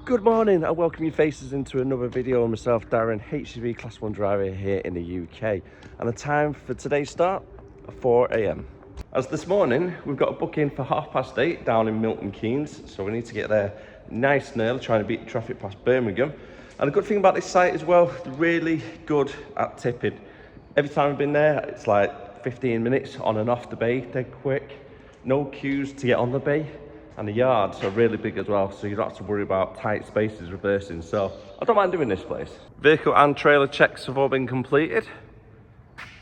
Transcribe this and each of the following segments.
Good morning and welcome you faces into another video of myself, Darren, HGV Class 1 driver here in the UK. And the time for today's start, 4 AM. As this morning, we've got a booking for 8:30 down in Milton Keynes. So we need to get there nice and early, trying to beat the traffic past Birmingham. And the good thing about this site as well, really good at tipping. Every time I've been there, it's like 15 minutes on and off the bay, dead quick. No queues to get on the bay. And the yards are really big as well, so you don't have to worry about tight spaces reversing. So I don't mind doing this place. Vehicle and trailer checks have all been completed.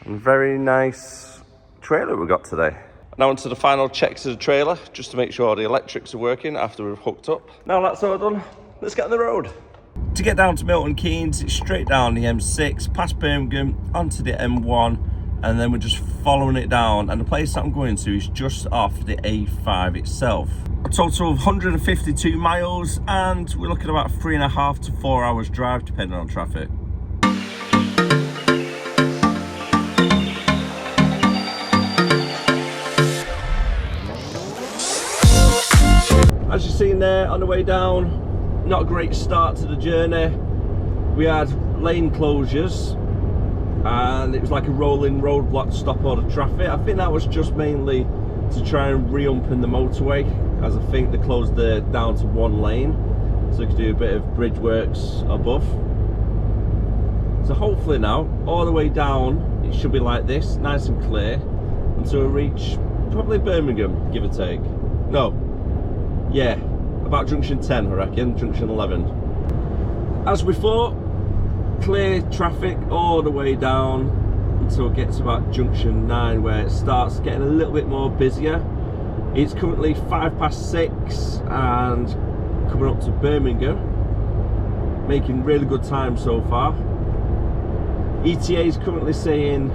And very nice trailer we got today. Now onto the final checks of the trailer, just to make sure the electrics are working after we've hooked up. Now that's all done, let's get on the road. To get down to Milton Keynes, it's straight down the M6, past Birmingham, onto the M1, and then we're just following it down. And the place that I'm going to is just off the A5 itself. A total of 152 miles, and we're looking at about 3.5 to 4 hours drive depending on traffic. As you've seen there on the way down, not a great start to the journey. We had lane closures and it was like a rolling roadblock to stop all the traffic. I think that was just mainly to try and re-open the motorway, as I think they closed it down to one lane so you could do a bit of bridge works above. So hopefully now, all the way down, it should be like this, nice and clear, until we reach probably Birmingham, give or take. No, yeah, about junction 10 I reckon, junction 11. As we thought, clear traffic all the way down until it gets to about junction 9, where it starts getting a little bit more busier. It's currently 6:05 and coming up to Birmingham, making really good time so far. ETA is currently saying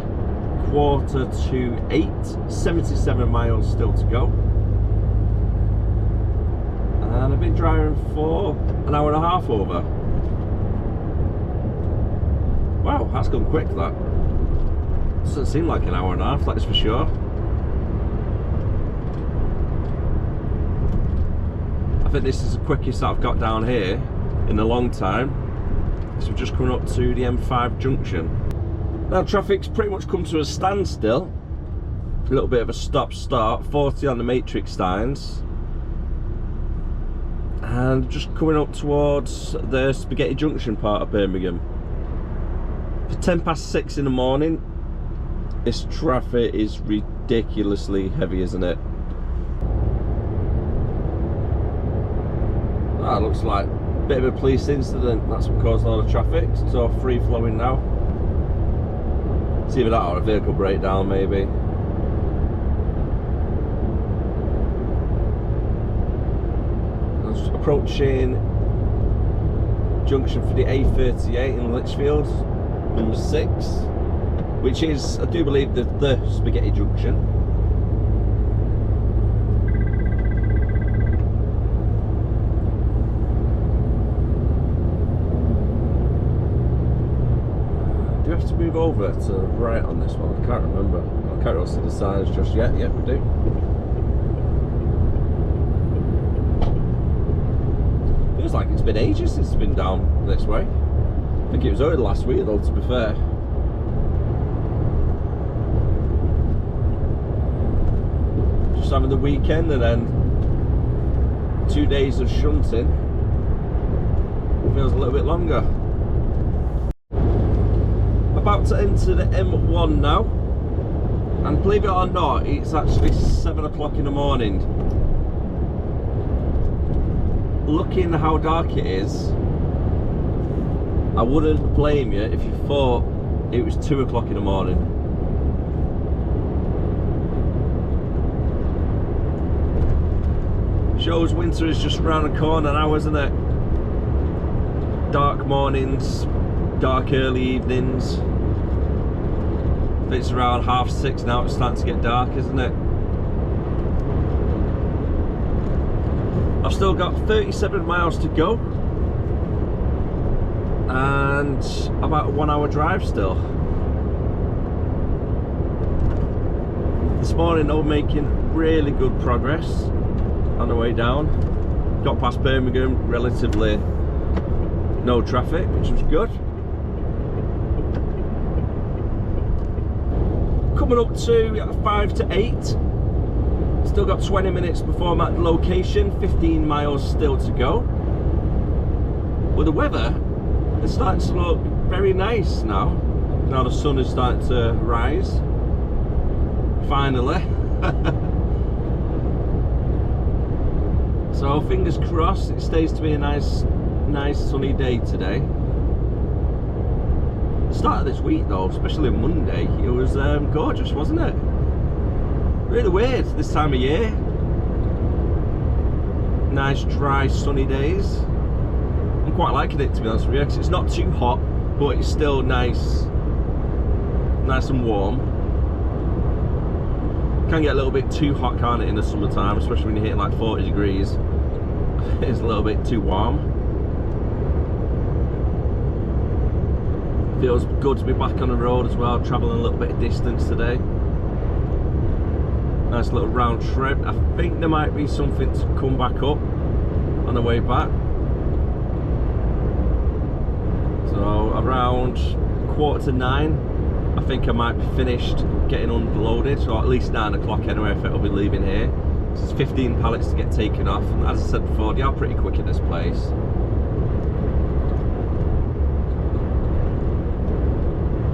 7:45, 77 miles still to go. And I've been driving for an hour and a half over. Wow, that's gone quick, that. Doesn't seem like an hour and a half, that is for sure. I think this is the quickest that I've got down here in a long time. So we're just coming up to the M5 junction. Now traffic's pretty much come to a standstill. A little bit of a stop-start, 40 on the matrix signs. And just coming up towards the Spaghetti Junction part of Birmingham. For 6:10 in the morning, this traffic is ridiculously heavy, isn't it? That looks like a bit of a police incident. That's what caused all the traffic. It's all free flowing now. It's either that or a vehicle breakdown, maybe. I was approaching junction for the A38 in Lichfield, number 6, which is, I do believe, the Spaghetti Junction. Do we have to move over to the right on this one? I can't remember. I can't really see the signs just yet. Yep, we do. Feels like it's been ages since it's been down this way. I think it was only last week though, to be fair. Just having the weekend and then 2 days of shunting. Feels a little bit longer. About to enter the M1 now. And believe it or not, it's actually 7 o'clock in the morning. Looking how dark it is, I wouldn't blame you if you thought it was 2 o'clock in the morning. Shows winter is just around the corner now, isn't it? Dark mornings, dark early evenings. If it's around 6:30 now, it's starting to get dark, isn't it? I've still got 37 miles to go. And about a 1 hour drive still. This morning though, making really good progress on the way down. Got past Birmingham relatively No traffic, which was good. Coming up to 5 to 8. Still got 20 minutes before I'm at the location, 15 miles still to go. But the weather is starting to look very nice now. Now the sun is starting to rise. Finally. So fingers crossed it stays to be a nice sunny day today. The start of this week though, especially Monday, it was gorgeous, wasn't it? Really weird this time of year. Nice dry sunny days. I'm quite liking it, to be honest with you, because it's not too hot, but it's still nice and warm. Can get a little bit too hot, can't it, in the summertime, especially when you're hitting like 40 degrees. It's a little bit too warm. Feels good to be back on the road as well, travelling a little bit of distance today. Nice little round trip. I think there might be something to come back up on the way back. So around 8:45, I think I might be finished getting unloaded, or at least 9 o'clock anyway if it'll be leaving here. So it's 15 pallets to get taken off, and as I said before, they are pretty quick at this place.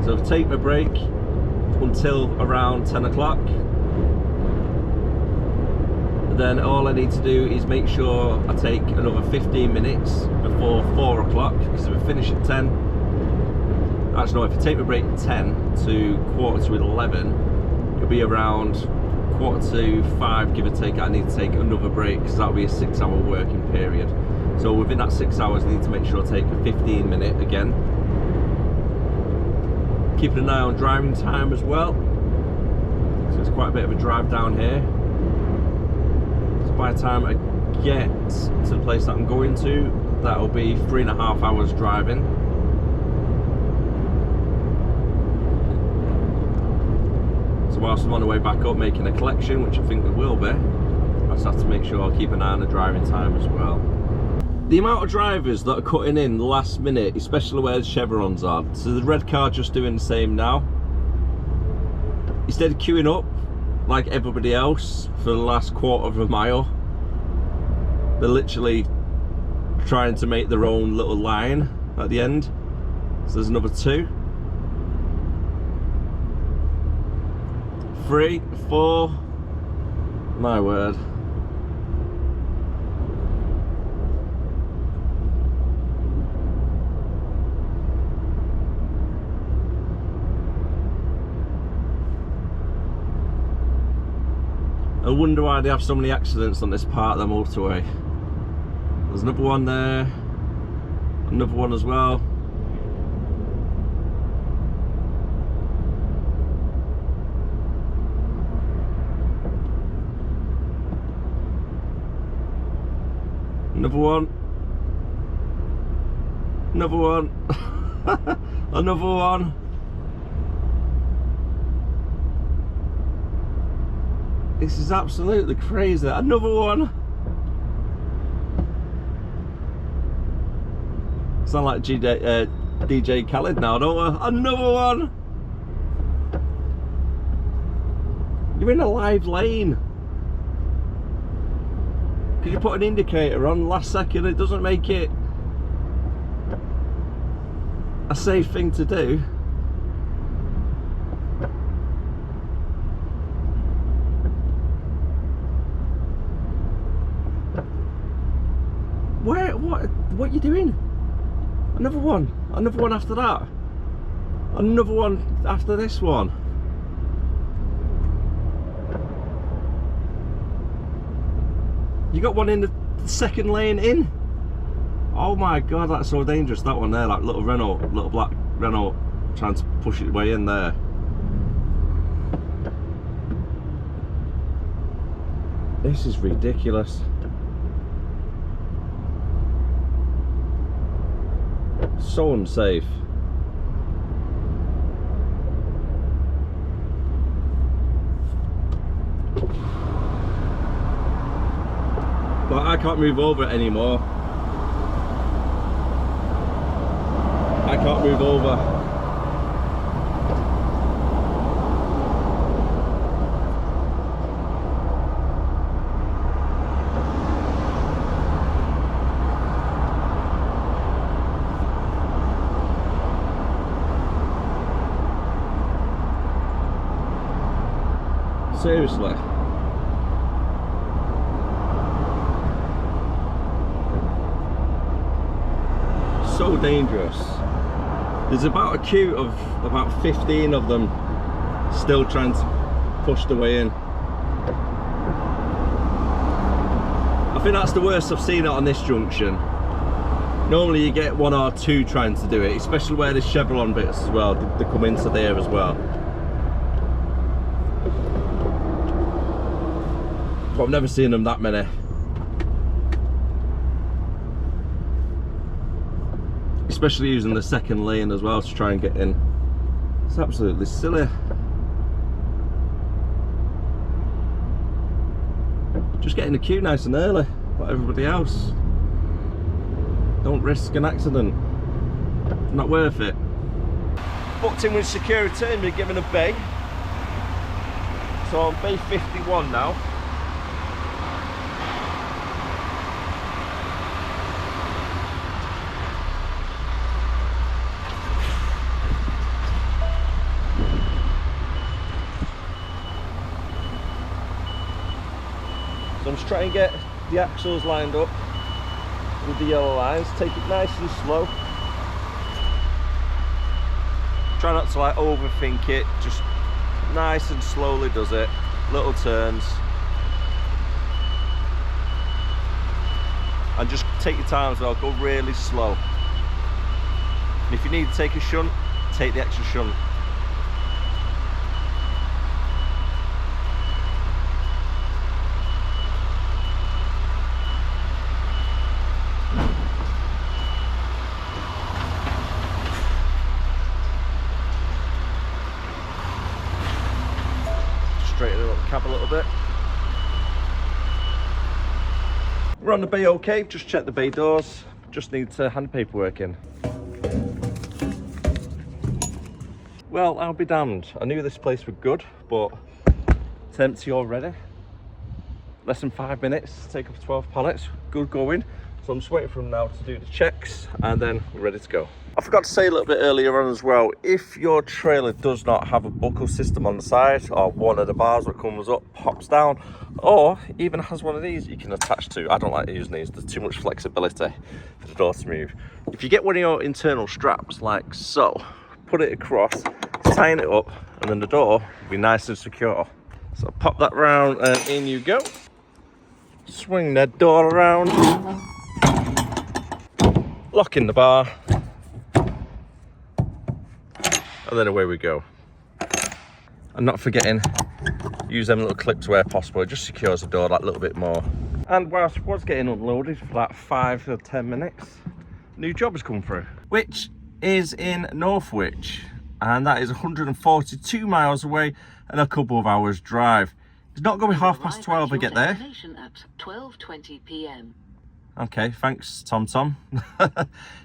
So I'll take my break until around 10 o'clock. Then all I need to do is make sure I take another 15 minutes before 4 o'clock, because if I finish at 10, actually no, if I take my break at 10 to 11:15, it'll be around 4:45, give or take. I need to take another break, because that'll be a 6-hour working period. So within that 6 hours, I need to make sure I take a 15-minute again. Keeping an eye on driving time as well. So it's quite a bit of a drive down here. By the time I get to the place that I'm going to, that'll be 3.5 hours driving. So whilst I'm on the way back up making a collection, which I think there will be, I just have to make sure I'll keep an eye on the driving time as well. The amount of drivers that are cutting in the last minute, especially where the chevrons are. So the red car just doing the same now. Instead of queuing up like everybody else for the last 1/4 mile, they're literally trying to make their own little line at the end. So there's another 2, 3, 4. My word. I wonder why they have so many accidents on this part of the motorway. There's another one there, another one as well. Another one. Another one. Another one. This is absolutely crazy. Another one. Sound like DJ Khaled now, don't I? Another one. You're in a live lane. Could you put an indicator on last second? It doesn't make it a safe thing to do. What are you doing? Another one after that. Another one after this one. You got one in the second lane in. Oh my god, that's so dangerous. That one there, like little black Renault trying to push its way in there. This is ridiculous. So unsafe. But I can't move over it anymore. I can't move over. Seriously. So dangerous. There's about a queue of about 15 of them still trying to push their way in. I think that's the worst I've seen it on this junction. Normally you get 1 or 2 trying to do it, especially where there's chevron bits as well. They come into there as well. But I've never seen them that many. Especially using the second lane as well to try and get in. It's absolutely silly. Just get in the queue nice and early, like everybody else. Don't risk an accident. Not worth it. Booked in with security and been given a bay. So I'm bay 51 now. So I'm just trying to get the axles lined up with the yellow lines, take it nice and slow. Try not to like overthink it, just nice and slowly does it, little turns. And just take your time as well, go really slow. And if you need to take a shunt, take the extra shunt. Straighten up the cab a little bit. We're on the bay okay, just check the bay doors. Just need to hand paperwork in. Well, I'll be damned. I knew this place was good, but it's empty already. Less than 5 minutes to take up 12 pallets. Good going. So I'm just waiting for them now to do the checks and then we're ready to go. I forgot to say a little bit earlier on as well, if your trailer does not have a buckle system on the side, or one of the bars that comes up pops down, or even has one of these you can attach to, I don't like using these, there's too much flexibility for the door to move. If you get one of your internal straps like so, put it across, tighten it up, and then the door will be nice and secure. So pop that round and in you go. Swing that door around, lock in the bar, and then away we go. And not forgetting, use them little clips where possible, it just secures the door that little bit more. And whilst I was getting unloaded for like 5 to 10 minutes, new job has come through, which is in Northwich, and that is 142 miles away and a couple of hours drive. It's not going to be 12:30 to get there. At 12:20 p.m. Okay, thanks Tom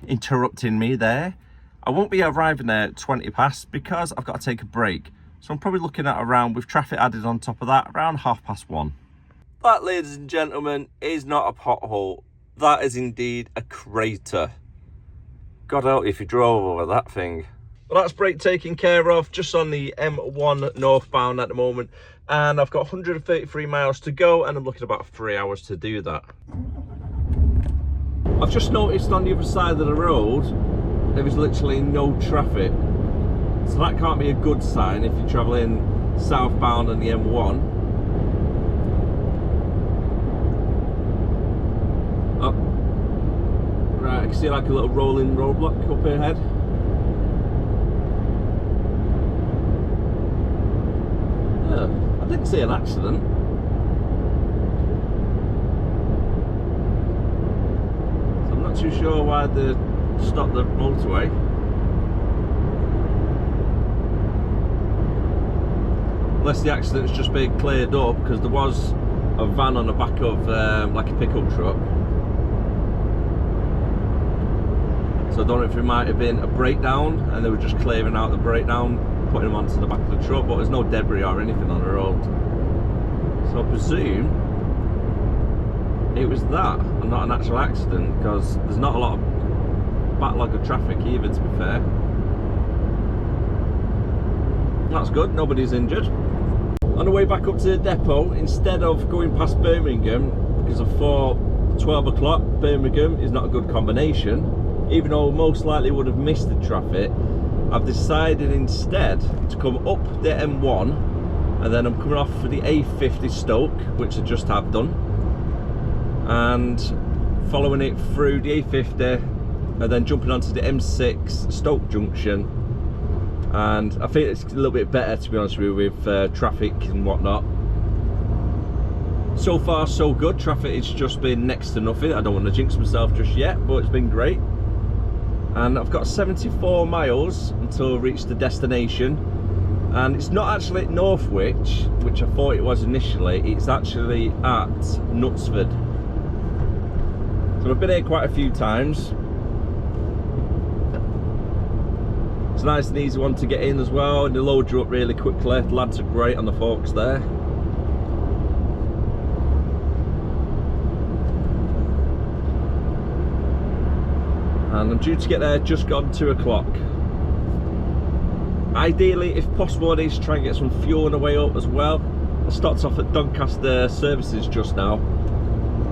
interrupting me there. I won't be arriving there at 20 past because I've got to take a break. So I'm probably looking at around, with traffic added on top of that, around 1:30. That, ladies and gentlemen, is not a pothole. That is indeed a crater. God help you if you drove over that thing. Well, that's brake taken care of, just on the M1 northbound at the moment. And I've got 133 miles to go and I'm looking at about 3 hours to do that. I've just noticed on the other side of the road, there is literally no traffic. So that can't be a good sign if you're travelling southbound on the M1. Oh, right, I can see like a little rolling roadblock up ahead. I didn't see an accident. So I'm not too sure why they stopped the motorway. Unless the accident's just been cleared up, because there was a van on the back of like a pickup truck. So I don't know if it might have been a breakdown and they were just clearing out the breakdown, putting them onto the back of the truck, but there's no debris or anything on the road. So I presume it was that and not an actual accident, because there's not a lot of backlog of traffic either, to be fair. That's good, nobody's injured. On the way back up to the depot, instead of going past Birmingham, because I thought 12 o'clock Birmingham is not a good combination, even though most likely would have missed the traffic, I've decided instead to come up the M1 and then I'm coming off for the A50 Stoke, which I just have done, and following it through the A50 and then jumping onto the M6 Stoke Junction. And I think it's a little bit better, to be honest with you, with traffic and whatnot. So far so good. Traffic has just been next to nothing. I don't want to jinx myself just yet, but it's been great. And I've got 74 miles until I reach the destination, and it's not actually at Northwich, which I thought it was initially. It's actually at Knutsford. So I've been here quite a few times. It's a nice and easy one to get in as well, and they load you up really quickly. The lads are great on the forks there. And I'm due to get there just gone 2 o'clock. Ideally, if possible, I need to try and get some fuel on the way up as well. I stopped off at Doncaster Services just now,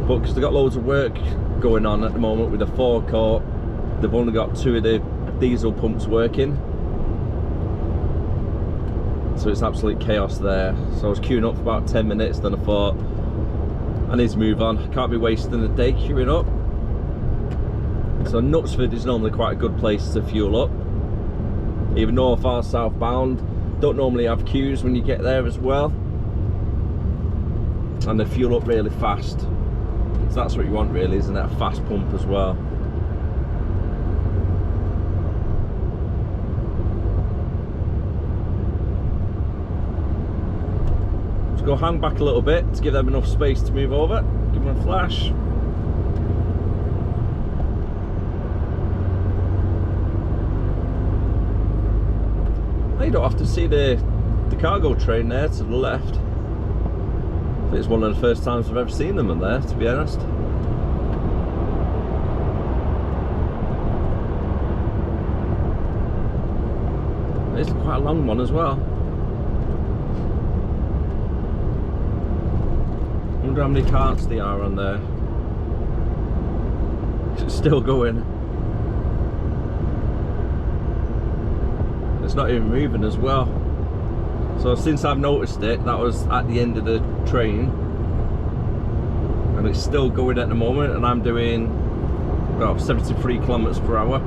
but because they've got loads of work going on at the moment with the forecourt, they've only got 2 of the diesel pumps working, so it's absolute chaos there. So I was queuing up for about 10 minutes, then I thought I need to move on. I can't be wasting a day queuing up. So Knutsford is normally quite a good place to fuel up, either north or southbound. Don't normally have queues when you get there as well, and they fuel up really fast. So that's what you want really, isn't it? A fast pump as well. Go hang back a little bit to give them enough space to move over. Give them a flash. Now you don't have to see the cargo train there to the left. I think it's one of the first times I've ever seen them in there, to be honest. It's quite a long one as well. I wonder how many carts they are on there. It's still going. It's not even moving as well. So since I've noticed it, that was at the end of the train, and it's still going at the moment, and I'm doing, well, 73 kilometers per hour.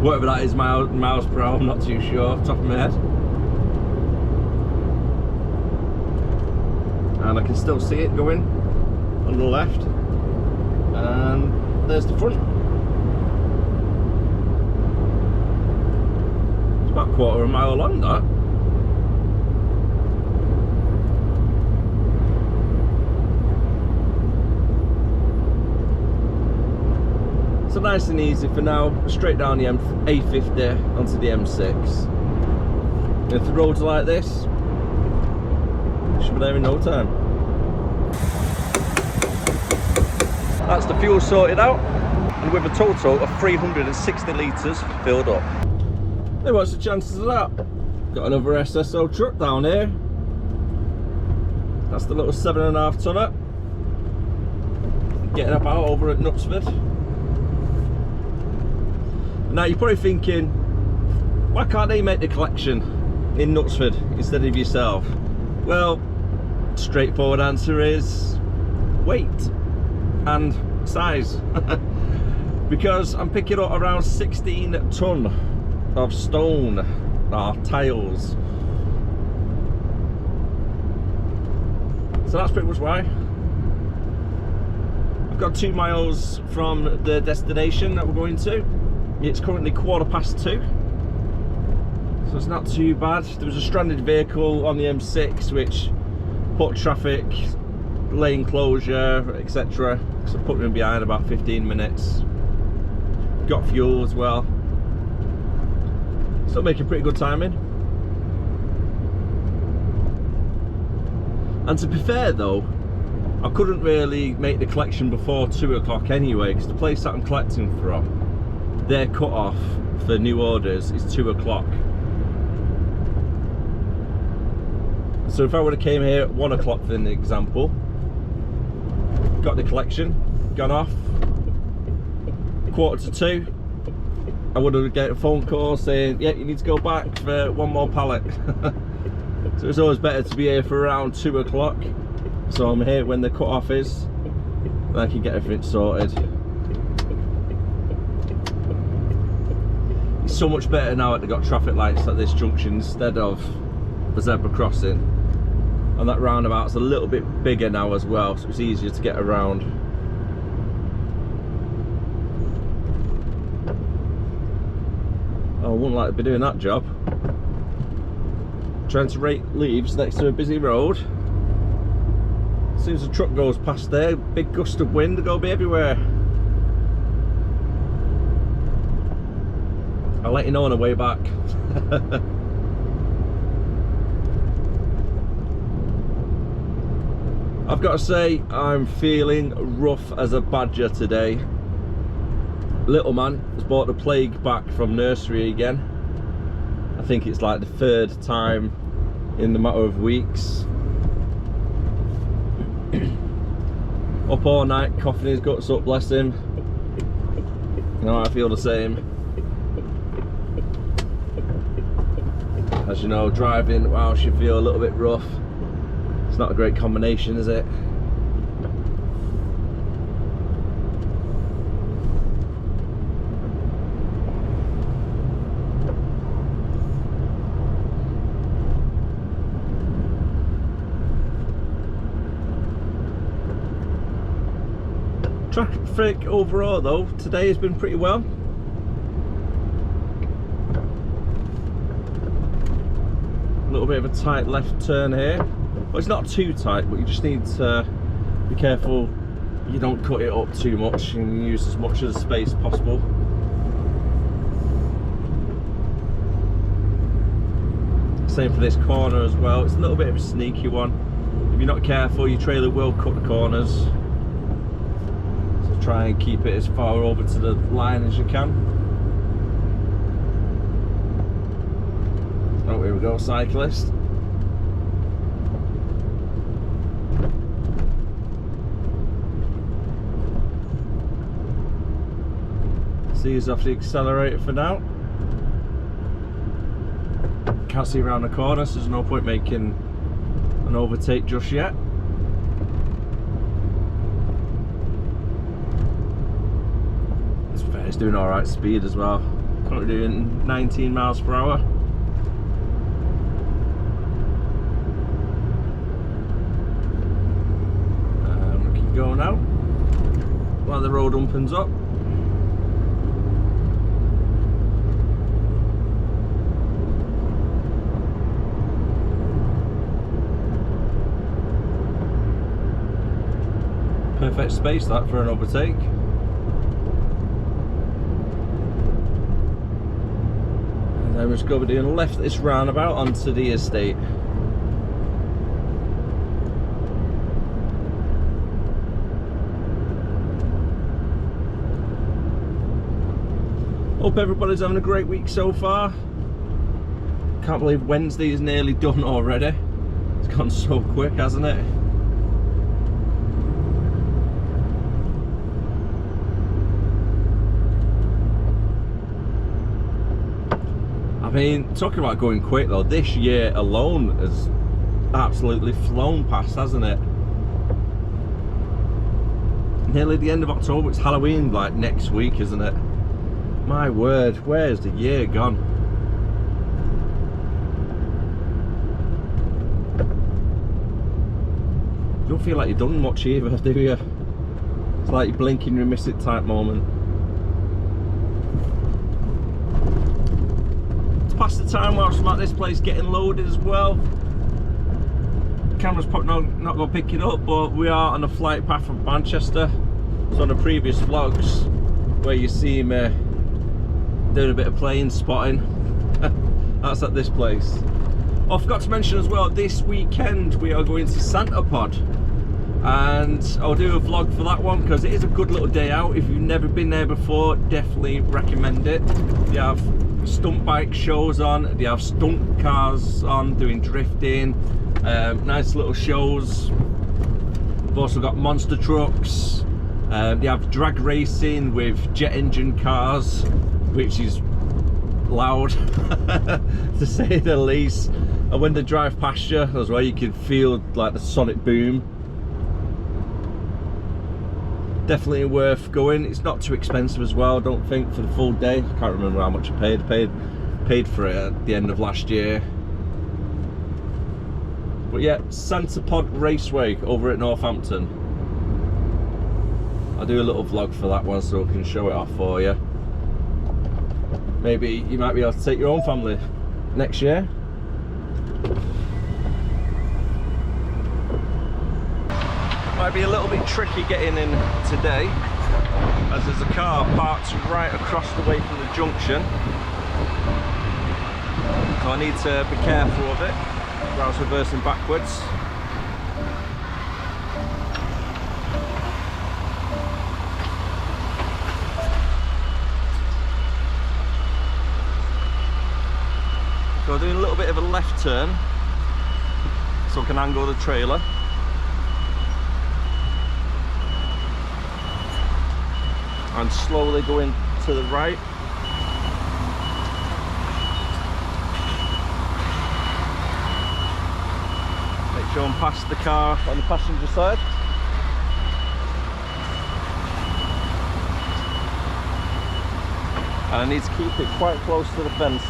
Whatever that is, miles per hour, I'm not too sure off the top of my head. And I can still see it going on the left, and there's the front. It's about a quarter of a mile long, that. So nice and easy for now, straight down the A50 onto the M6. And if the roads are like this, should be there in no time. That's the fuel sorted out, and with a total of 360 litres filled up. Hey, what's the chances of that? Got another SSO truck down here. That's the little 7.5 tonner. Getting about over at Knutsford. Now you're probably thinking, why can't they make the collection in Knutsford instead of yourself? Well, straightforward answer is weight and size. Because I'm picking up around 16 ton of stone or tiles. So that's pretty much why. I've got 2 miles from the destination that we're going to. It's currently 2:15, so it's not too bad. There was a stranded vehicle on the M6 which put traffic, lane closure, etc. So I put them behind about 15 minutes. got fuel as well. Still making pretty good timing. And to be fair though, I couldn't really make the collection before 2 o'clock anyway, because the place that I'm collecting from, their cut off for new orders is 2 o'clock. So if I would have came here at 1 o'clock for an example, got the collection, gone off, 1:45, I would have get a phone call saying, yeah, you need to go back for 1 more pallet. So it's always better to be here for around 2 o'clock. So I'm here when the cut off is, and I can get everything sorted. It's so much better now that they've got traffic lights at this junction instead of the zebra crossing. And that roundabout's a little bit bigger now as well, so it's easier to get around. I wouldn't like to be doing that job. Trying to rake leaves next to a busy road. As soon as the truck goes past there, big gust of wind, they're going to be everywhere. I'll let you know on the way back. I've got to say, I'm feeling rough as a badger today. Little man has brought the plague back from nursery again. I think it's like the 3rd time in the matter of weeks. Up all night, coughing his guts up, bless him. You know, I feel the same. As you know, driving whilst you feel a little bit rough, it's not a great combination, is it? Traffic overall though, today has been pretty well. A little bit of a tight left turn here. Well, it's not too tight, but you just need to be careful you don't cut it up too much and use as much of the space as possible. Same for this corner as well. It's a little bit of a sneaky one. If you're not careful, your trailer will cut the corners. Try and keep it as far over to the line as you can. Oh, here we go, cyclist. See he's off the accelerator for now. Can't see around the corner, so there's no point making an overtake just yet. It's doing alright speed as well. Currently doing 19 miles per hour. I'm gonna keep going now while the road opens up. Perfect space that for an overtake. Then we're just going to be doing left this roundabout onto the estate. Hope everybody's having a great week so far. Can't believe Wednesday is nearly done already. It's gone so quick, hasn't it? I mean, talking about going quick though, this year alone has absolutely flown past, hasn't it? Nearly the end of October, it's Halloween like next week, isn't it? My word, where's the year gone? You don't feel like you've done much either, do you? It's like you blink and you miss it type moment. Past the time whilst I'm at this place getting loaded as well. Camera's probably not going to pick it up, but we are on a flight path from Manchester. So on the previous vlogs where you see me doing a bit of plane spotting. That's at this place. Oh, I forgot to mention as well, this weekend we are going to Santa Pod, and I'll do a vlog for that one because it is a good little day out. If you've never been there before, definitely recommend it. They have stunt bike shows on, they have stunt cars on doing drifting, nice little shows. We've also got monster trucks. They have drag racing with jet engine cars, which is loud to say the least. And when they drive past you as well, you can feel like the sonic boom. Definitely worth going. It's not too expensive as well, I don't think, for the full day. I can't remember how much I paid. Paid for it at the end of last year. But yeah, Santa Pod Raceway over at Northampton. I'll do a little vlog for that one so I can show it off for you. Maybe you might be able to take your own family next year. Might be a little bit tricky getting in today, as there's a car parked right across the way from the junction. So I need to be careful of it, or else reversing backwards. So I'm doing a little bit of a left turn so I can angle the trailer. And slowly going to the right. Make sure I'm past the car on the passenger side. And I need to keep it quite close to the fence.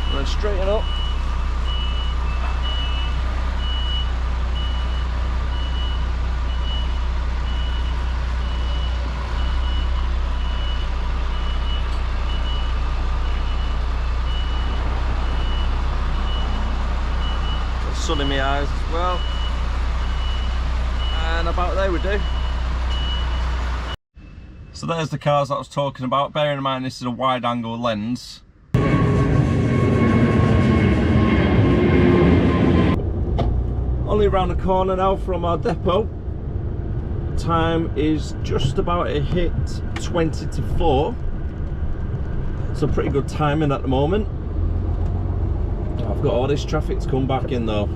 And then straighten up. Sun in my eyes as well, and about there we do. So there's the cars that I was talking about. Bearing in mind this is a wide angle lens. Only around the corner now from our depot. Time is just about to hit 20 to 4, so pretty good timing at the moment. I've got all this traffic to come back in though.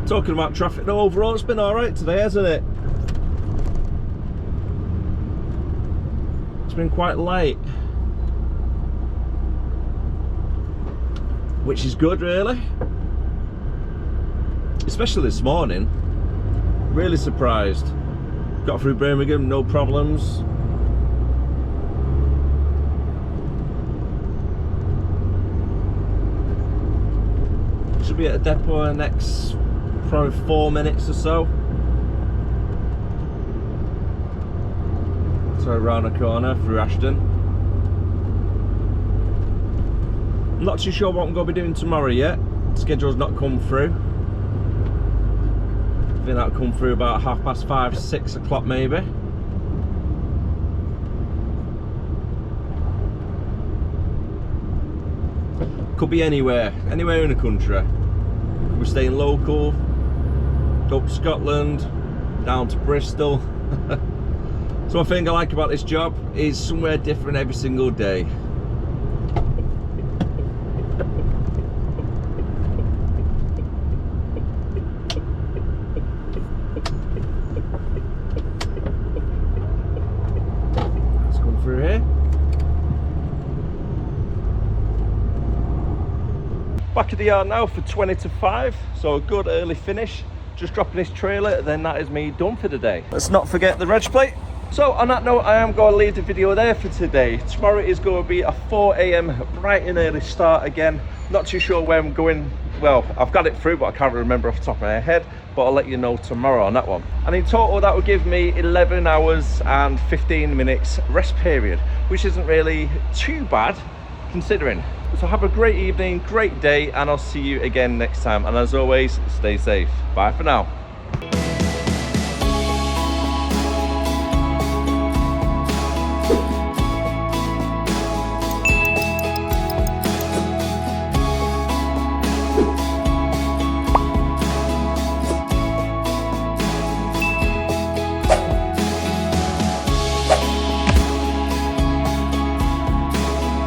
Talking about traffic, no, overall it's been alright today, hasn't it? It's been quite light, which is good really. Especially this morning. Really surprised. Got through Birmingham, no problems. Should be at a depot in the next probably 4 minutes or so. So around the corner through Ashton. I'm not too sure what I'm going to be doing tomorrow yet. Schedule's not come through. I think that'll come through about 5:30, 6 o'clock maybe. Could be anywhere in the country. We're staying local, go up to Scotland, down to Bristol. So one thing I like about this job is somewhere different every single day. Through here. Back at the yard now for 20 to 5, so a good early finish. Just dropping this trailer, then that is me done for the day. Let's not forget the reg plate. So on that note, I am going to leave the video there for today. Tomorrow is going to be a 4 AM bright and early start again. Not too sure where I'm going well, I've got it through, but I can't remember off the top of my head, but I'll let you know tomorrow on that one. And in total, that would give me 11 hours and 15 minutes rest period, which isn't really too bad considering. So have a great evening, great day, and I'll see you again next time. And as always, stay safe. Bye for now.